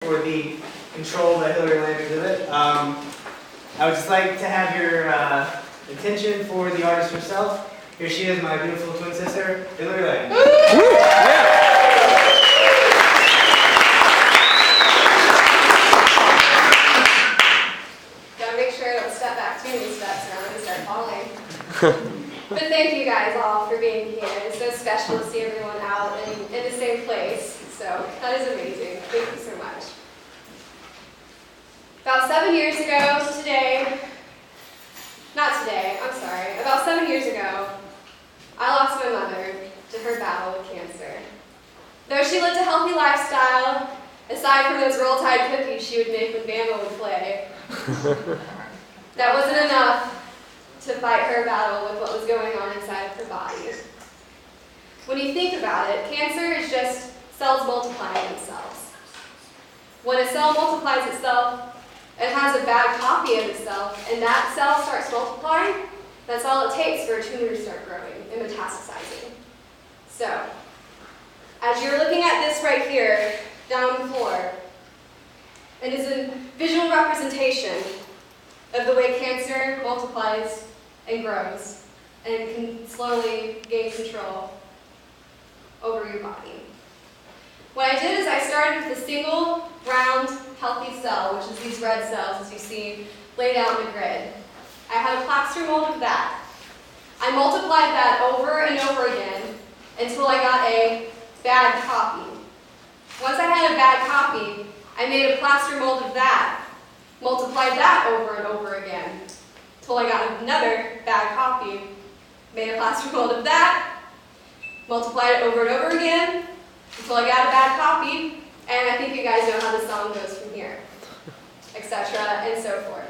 for the controlled Hilary Lamb exhibit. I would just like to have your attention for the artist herself. Here she is, my beautiful twin sister, Hilary Lamb. Gotta make sure I don't step back too many steps now and start falling. But thank you guys all for being here. It's so special to see everyone out in the same place. So that is amazing. Thank you so much. About 7 years ago today, about 7 years ago, I lost my mother to her battle with cancer. Though she lived a healthy lifestyle, aside from those Roll Tide cookies she would make when Bama would play, that wasn't enough to fight her battle with what was going on inside of her body. When you think about it, cancer is just cells multiplying themselves. When a cell multiplies itself, it has a bad copy of itself, and that cell starts multiplying. That's all it takes for a tumor to start growing and metastasizing. So, as you're looking at this right here, down on the floor, it is a visual representation of the way cancer multiplies and grows and can slowly gain control over your body. What I did is I started with a single, round, healthy cell, which is these red cells, as you see laid out in the grid. I had a plaster mold of that. I multiplied that over and over again until I got a bad copy. Once I had a bad copy, I made a plaster mold of that, multiplied that over and over again until I got another bad copy, made a plaster mold of that, multiplied it over and over again until I got a bad copy, and I think you guys know how the song goes from here, etc. and so forth.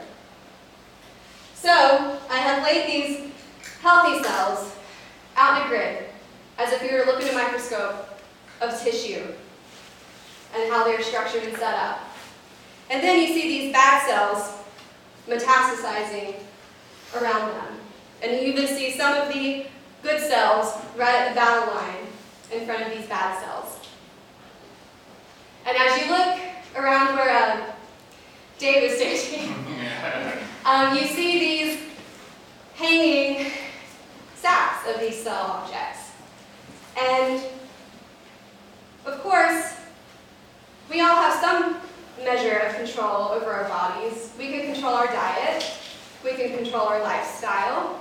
So I have laid these healthy cells out in a grid, as if you were looking at a microscope of tissue and how they're structured and set up. And then you see these bad cells metastasizing around them. And you even see some of the good cells right at the battle line in front of these bad cells. And as you look around where Dave is standing, you see these hanging sacks of these cell objects. And of course, we all have some measure of control over our bodies. We can control our diet. We can control our lifestyle.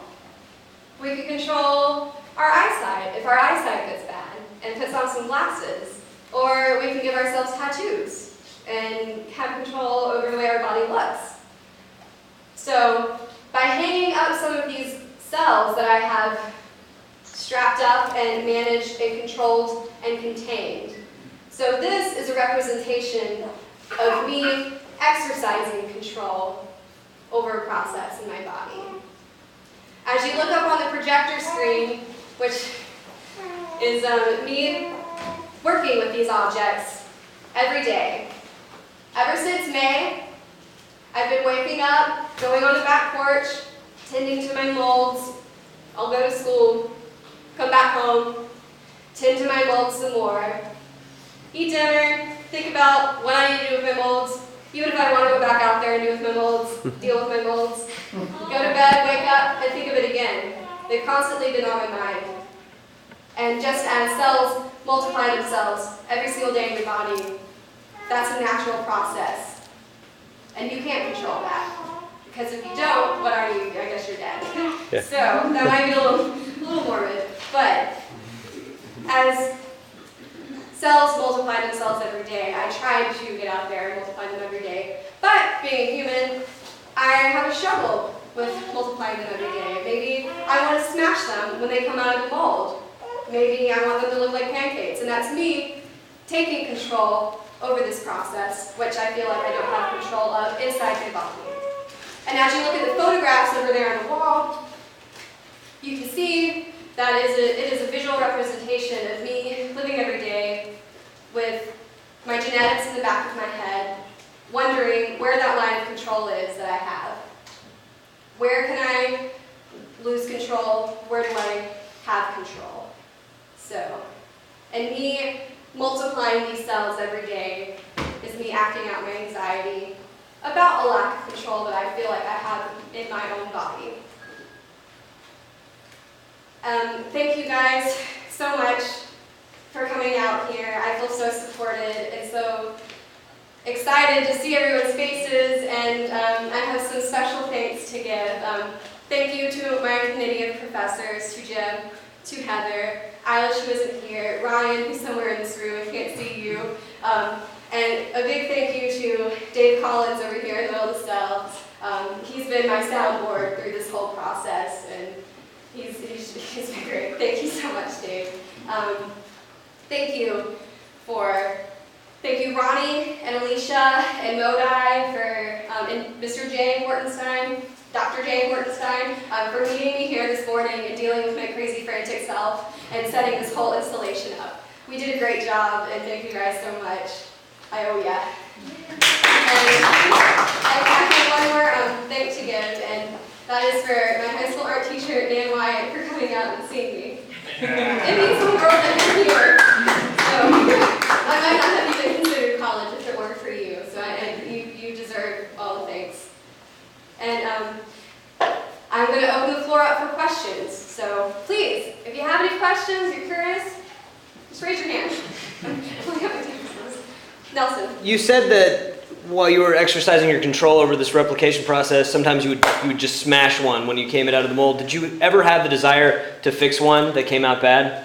We can control our eyesight if our eyesight gets bad and puts on some glasses. Or we can give ourselves tattoos and have control over the way our body looks. So by hanging up some of these cells that I have strapped up and managed and controlled and contained. So this is a representation of me exercising control over a process in my body. As you look up on the projector screen, which is me working with these objects every day. Ever since May, I've been waking up, going on the back porch, tending to my molds. I'll go to school, come back home, tend to my molds some more, eat dinner, think about what I need to do with my molds, even if I want to go back out there and deal with my molds, go to bed, wake up, and think of it again. They've constantly been on my mind. And just as cells multiply themselves every single day in your body, that's a natural process. And you can't control that. Because if you don't, what are you? I guess you're dead. Yeah. So that might be a little morbid. But as cells multiply themselves every day, I try to get out there and multiply them every day. But being a human, I have a struggle with multiplying them every day. Maybe I want to smash them when they come out of the mold. Maybe I want them to look like pancakes. And that's me taking control over this process, which I feel like I don't have control of inside my body. And as you look at the photographs over there on the wall, you can see that it is a visual representation of me living every day with my genetics in the back of my head, wondering where that line of control is that I have. Where can I lose control? Where do I have control? So, and me multiplying these cells every day is me acting out my anxiety about a lack of control that I feel like I have in my own body. Thank you guys so much for coming out here. I feel so supported and so excited to see everyone's faces, and I have some special thanks to give. Thank you to my committee of professors, to Jim, to Heather, Eilish, who isn't here, Ryan, who's somewhere in this room, I can't see you, and a big thank you to Dave Collins over here in the middle of the cell. He's been my soundboard through this whole process, and he's been great. Thank you so much, Dave. Thank you, Ronnie and Alicia and Modai and Mr. Jay Hortenstein, Dr. Jay Hortenstein, for meeting me here this morning and dealing with my crazy, frantic self and setting this whole installation up. We did a great job, and thank you guys so much. I owe ya. And I have one more thank to give, and that is for my high school art teacher, Nan Wyatt, for coming out and seeing me. It means the world that you're here. So I might not have even considered college if it weren't for you. So you deserve all the thanks. And I'm going to open the floor up for questions. So please, if you have any questions, you're curious, just raise your hand. Nelson. You said that while you were exercising your control over this replication process, sometimes you would just smash one when you came it out of the mold. Did you ever have the desire to fix one that came out bad?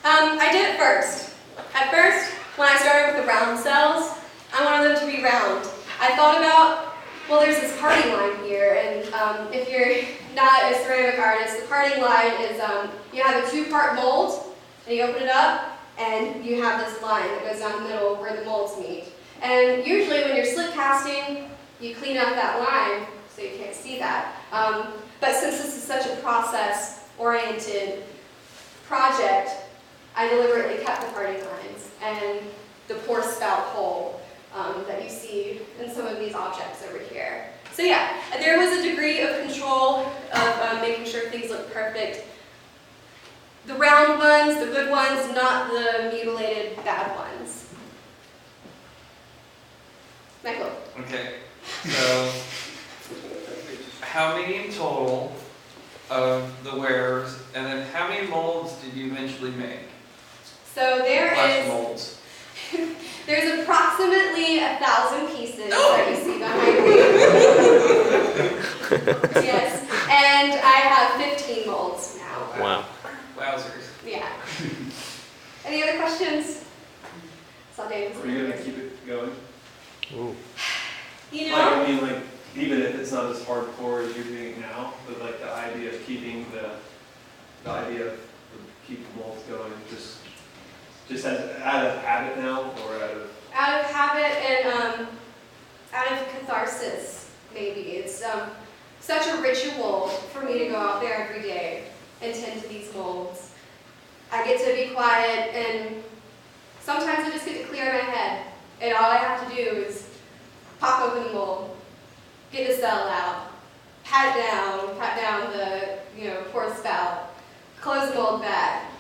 I did at first. At first, when I started with the round cells, I wanted them to be round. I thought about, well, there's this parting line here, and if you're not a ceramic artist, the parting line is you have a two-part mold, and you open it up, and you have this line that goes down the middle where the molds meet. And usually when you're slip casting, you clean up that line so you can't see that. But since this is such a process-oriented project, I deliberately kept the parting lines and the pour spout hole that you see in some of these objects over here. So yeah, there was a degree of control of making sure things look perfect. The round ones, the good ones, not the mutilated bad ones. Michael. Okay, so how many in total of the wares, and then how many molds did you eventually make? So Molds. there's approximately 1,000 pieces that you see behind me. Yes, and I have 15 molds now. Wow. Wowzers. Yeah. Any other questions? Saw David. Are you going to keep it going? Ooh. You Like, know? I mean, like, even if it's not as hardcore as you're doing it now, but like the idea of keeping the idea of keeping molds going, just as out of habit now, or Out of habit and out of catharsis, maybe. It's such a ritual for me to go out there every day and tend to these molds. I get to be quiet, and sometimes I just get to clear my head, and all I have to do is pop open the mold, get the cell out, pat down the pour the spout, close the mold back,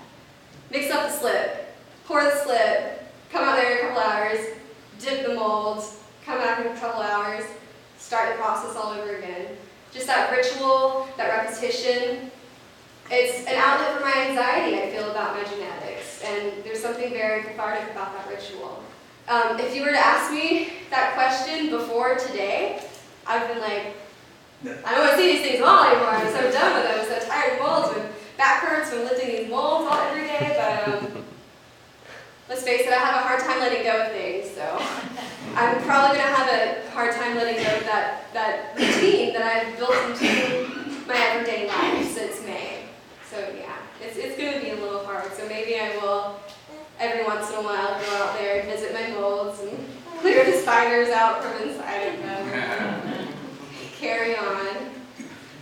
mix up the slip, pour the slip, come out there in a couple hours, dip the molds, come back in a couple hours, start the process all over again. Just that ritual, that repetition. It's an outlet for my anxiety, I feel, about my genetics, and there's something very cathartic about that ritual. If you were to ask me that question before today, I've been like, I don't want to see these things all anymore. I'm so done with them. I'm so tired of molds. My back hurts from lifting these molds all every day, but let's face it, I have a hard time letting go of things, so I'm probably going to have a hard time letting go of that routine that I've built into my everyday life since May. So yeah, it's going to be a little hard. So maybe I will, every once in a while, go out there and visit my molds and clear the spiders out from inside of them. Carry on.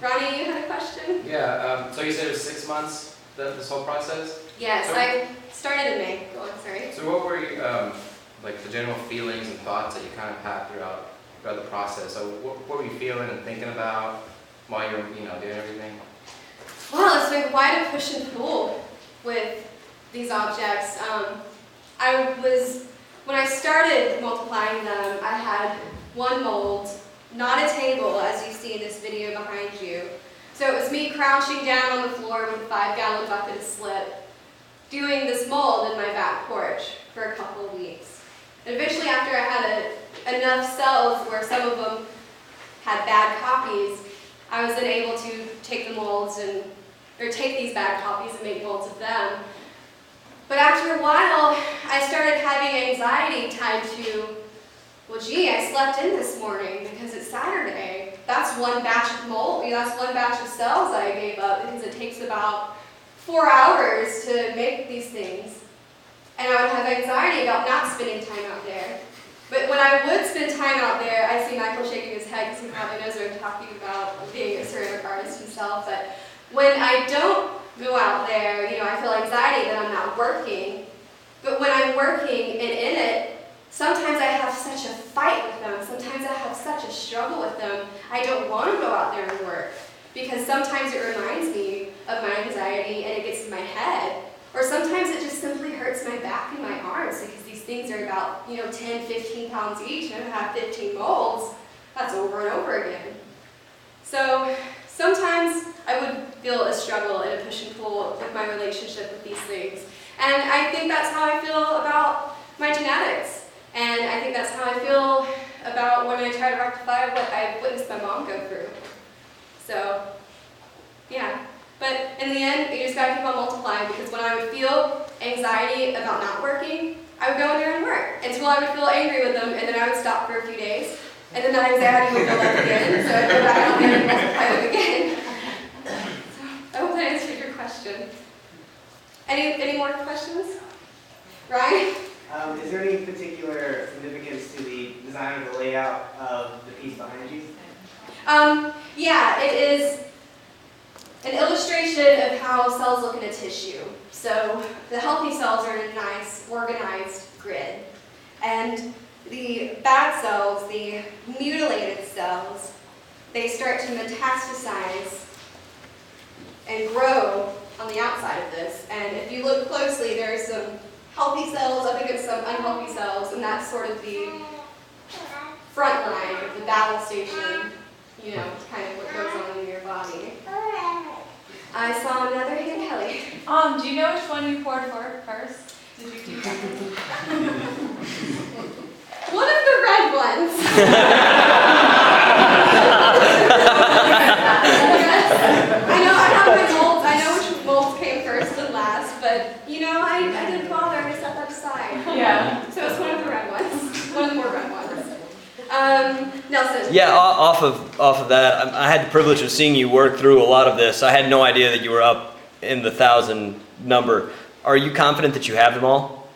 Ronnie, you had a question? Yeah, so you said it was 6 months, this whole process? Yes, So- I started in May. Go on, sorry. So what were you, like the general feelings and thoughts that you kind of had throughout the process? So what were you feeling and thinking about while you were, doing everything? Well, it's been quite a push and pull with these objects. I was when I started multiplying them, I had one mold, not a table as you see in this video behind you. So it was me crouching down on the floor with a 5-gallon bucket of slip, doing this mold in my back porch for a couple of weeks. And eventually, after I had enough cells where some of them had bad copies, I was then able to take the molds or take these bad copies and make molds of them. But after a while, I started having anxiety tied to, well, gee, I slept in this morning because it's Saturday. That's one batch of mold, that's one batch of cells I gave up because it takes about 4 hours to make these things. And I would have anxiety about not spending time out there. But when I would spend time out there, I see Michael shaking his head because he probably knows what I'm talking about, being a ceramic artist himself. But when I don't go out there, I feel anxiety that I'm not working. But when I'm working and in it, sometimes I have such a fight with them. Sometimes I have such a struggle with them. I don't want to go out there and work because sometimes it reminds me of my anxiety and it gets in my head. Or sometimes it just simply hurts my back and my arms because these things are about 10, 15 pounds each and I have 15 molds. That's over and over again. So sometimes I would feel a struggle and a push and pull with my relationship with these things. And I think that's how I feel about my genetics. And I think that's how I feel about when I try to rectify what I've witnessed my mom go through. So, yeah. But in the end, you just gotta keep on multiplying because when I would feel anxiety about not working, I would go in there and work until I would feel angry with them and then I would stop for a few days. And then that anxiety would build up again, so I'd go back out there and multiply them again. So I hope that answered your question. Any more questions? Ryan? Is there any particular significance to the design of the layout of the piece behind you? Yeah, it is an illustration of how cells look in a tissue. So the healthy cells are in a nice, organized grid. And the bad cells, the mutilated cells, they start to metastasize and grow on the outside of this. And if you look closely, there's some healthy cells up against some unhealthy cells, and that's sort of the front line of the battle station, kind of what goes on in your body. I saw another hand, Kelly. Do you know which one you poured for first? Did you keep that? One of the red ones. I know I have my molds. I know which molds came first and last, but I didn't bother. I just set that aside. Yeah. So it's one of the red ones. One of the more red ones. Nelson. Yeah, off of that, I had the privilege of seeing you work through a lot of this. I had no idea that you were up in the 1,000 number. Are you confident that you have them all?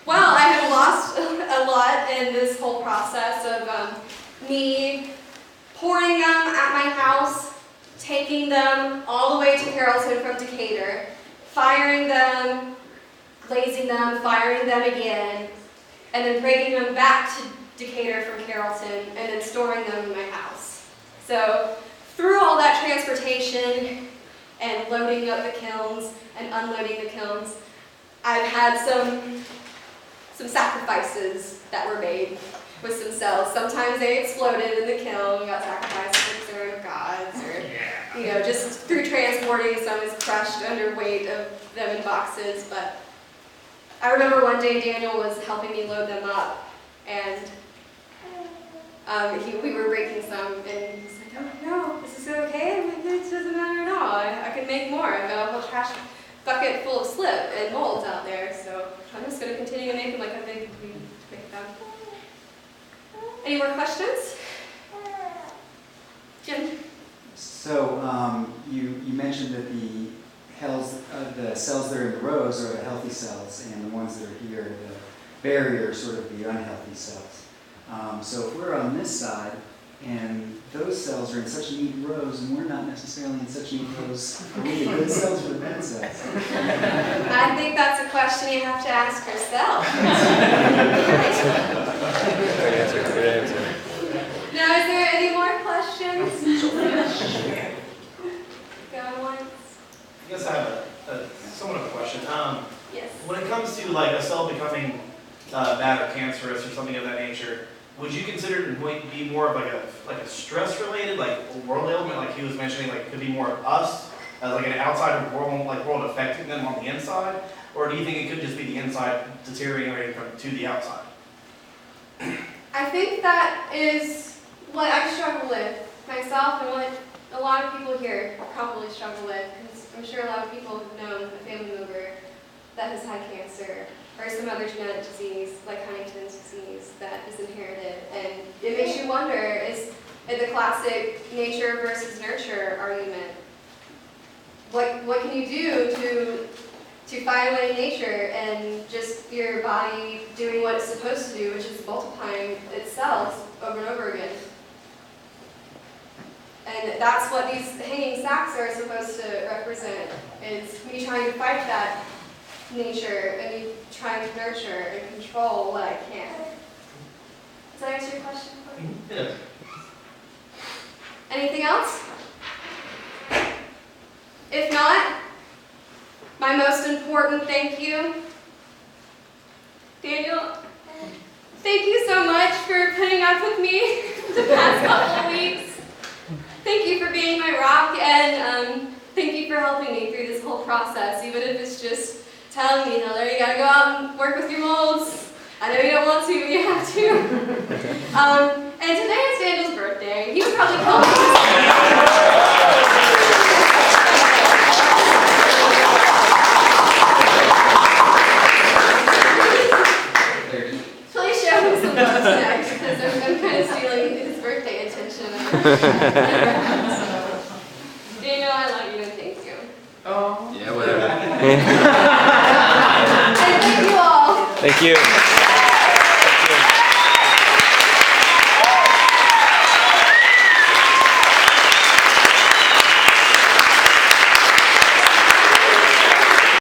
Well, I have lost a lot in this whole process of me pouring them at my house, taking them all the way to Carrollton from Decatur, firing them, glazing them, firing them again, and then bringing them back to Decatur from Carrollton, and then storing them in my house. So through all that transportation and loading up the kilns and unloading the kilns, I've had some sacrifices that were made with some cells. Sometimes they exploded in the kiln and got sacrificed to the ceramic gods, or just through transporting, some is crushed under weight of them in boxes. But I remember one day Daniel was helping me load them up, and we were breaking some, and he's like, "Oh no, this is okay. I'm like, it doesn't matter at all. I can make more. I've got a whole trash bucket full of slip and molds out there, so I'm just going to continue to make them like I think we make them." Any more questions? Jim? So you mentioned that the cells that are in the rows are the healthy cells, and the ones that are here, the barrier, are sort of the unhealthy cells. So if we're on this side, and those cells are in such neat rows, and we're not necessarily in such neat rows, are we the good cells or the bad cells? I think that's a question you have to ask yourself. Great answer, great answer. Now, is there any more questions? Go once. I guess I have a somewhat of a question. Yes. When it comes to like a cell becoming something of that nature, would you consider it might be more of like a stress related, like world ailment, like he was mentioning, like could be more of us as like an outside world, like world affecting them on the inside, or do you think it could just be the inside deteriorating to the outside? I think that is what I struggle with myself and what a lot of people here probably struggle with, because I'm sure a lot of people have known a family member that has had cancer or some other genetic disease like Huntington's disease that is inherited. And it makes you wonder, is it the classic nature versus nurture argument? What can you do to fight away nature and just your body doing what it's supposed to do, which is multiplying itself over and over again? And that's what these hanging sacks are supposed to represent, is me trying to fight that nature and me trying to nurture and control what I can. Does that answer your question? Yeah. Anything else? If not, my most important thank you. Daniel, thank you so much for putting up with me the past couple of weeks. Thank you for being my rock, and thank you for helping me through this whole process, even if it's just telling me, Hilary, you gotta go out and work with your molds. I know you don't want to, but you have to. And today is Daniel's birthday. He would probably kill me. Please show him some love tonight, because I'm kind of stealing his birthday attention. Daniel, I love you and thank you. Yeah, whatever. And thank you all. Thank you.